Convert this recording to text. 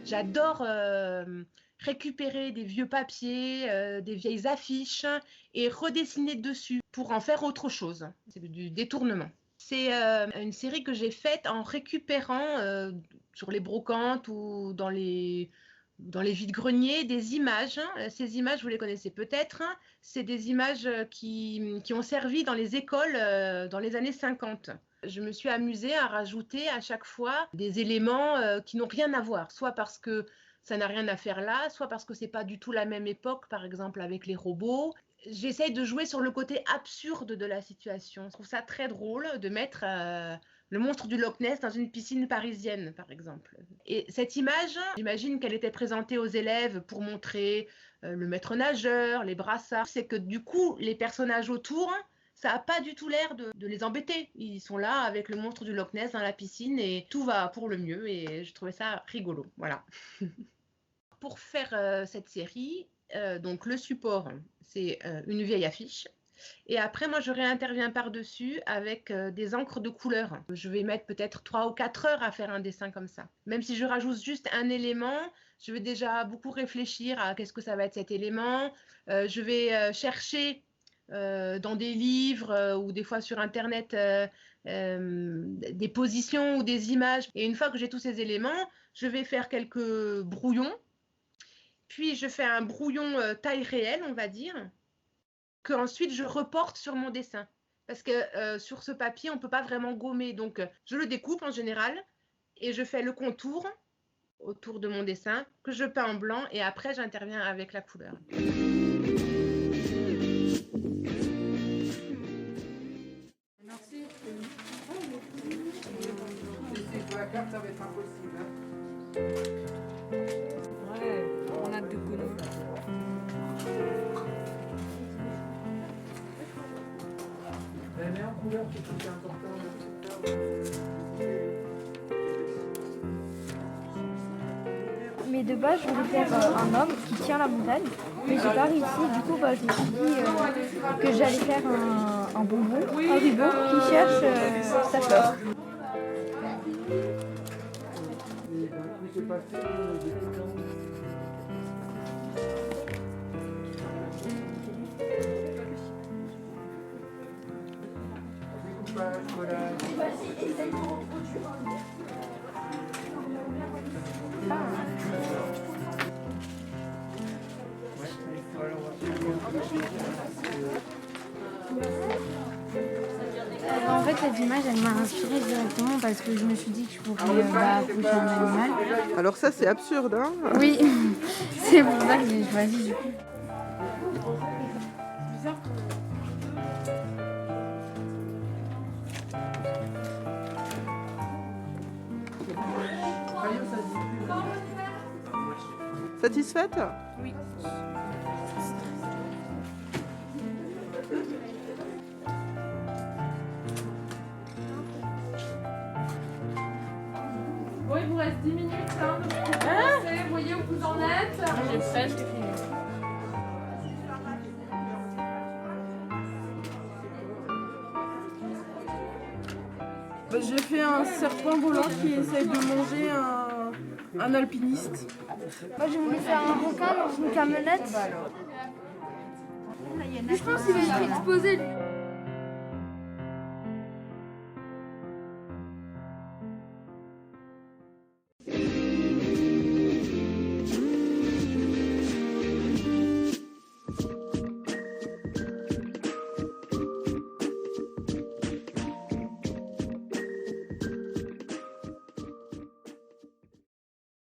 J'adore récupérer des vieux papiers, des vieilles affiches et redessiner dessus pour en faire autre chose. C'est du détournement. C'est une série que j'ai faite en récupérant sur les brocantes ou dans les vides-greniers des images. Ces images, vous les connaissez peut-être. C'est des images qui ont servi dans les écoles dans les années 50. Je me suis amusée à rajouter à chaque fois des éléments qui n'ont rien à voir, soit parce que ça n'a rien à faire là, soit parce que c'est pas du tout la même époque, par exemple avec les robots. J'essaye de jouer sur le côté absurde de la situation. Je trouve ça très drôle de mettre le monstre du Loch Ness dans une piscine parisienne, par exemple. Et cette image, j'imagine qu'elle était présentée aux élèves pour montrer le maître nageur, les brassards. C'est que du coup, les personnages autour, ça n'a pas du tout l'air de les embêter. Ils sont là avec le monstre du Loch Ness dans la piscine et tout va pour le mieux et je trouvais ça rigolo. Voilà. Pour faire cette série, donc le support, c'est une vieille affiche. Et après, moi, je réinterviens par-dessus avec des encres de couleur. Je vais mettre peut-être 3 ou 4 heures à faire un dessin comme ça. Même si je rajoute juste un élément, je vais déjà beaucoup réfléchir à qu'est-ce que ça va être cet élément. Je vais chercher dans des livres ou des fois sur Internet des positions ou des images. Et une fois que j'ai tous ces éléments, je vais faire quelques brouillons. Puis je fais un brouillon taille réelle, on va dire, que ensuite je reporte sur mon dessin. Parce que sur ce papier, on ne peut pas vraiment gommer. Donc je le découpe en général et je fais le contour autour de mon dessin que je peins en blanc et après j'interviens avec la couleur. Merci. Pour la carte, ça va être impossible. Ouais, on a de boulot. Mais en couleur, c'est important. Mais de base, je voulais faire un homme qui tient la montagne, mais j'ai pas réussi. Du coup, je me suis dit que j'allais faire un bonbon, un ruban qui cherche sa fleur. En fait, cette image, elle m'a inspirée directement parce que je me suis dit que je pourrais accoucher un animal. Alors ça, c'est absurde, hein? Oui, c'est pour ça que j'ai choisi du coup. Satisfaite? Oui. Bon, il vous reste 10 minutes hein, pour commencer. Vous voyez où vous en êtes? J'ai presque fini. J'ai fait un serpent volant qui essaye de manger un alpiniste. Moi, j'ai voulu faire un requin dans une camionnette. Je pense qu'il va être exposé, lui.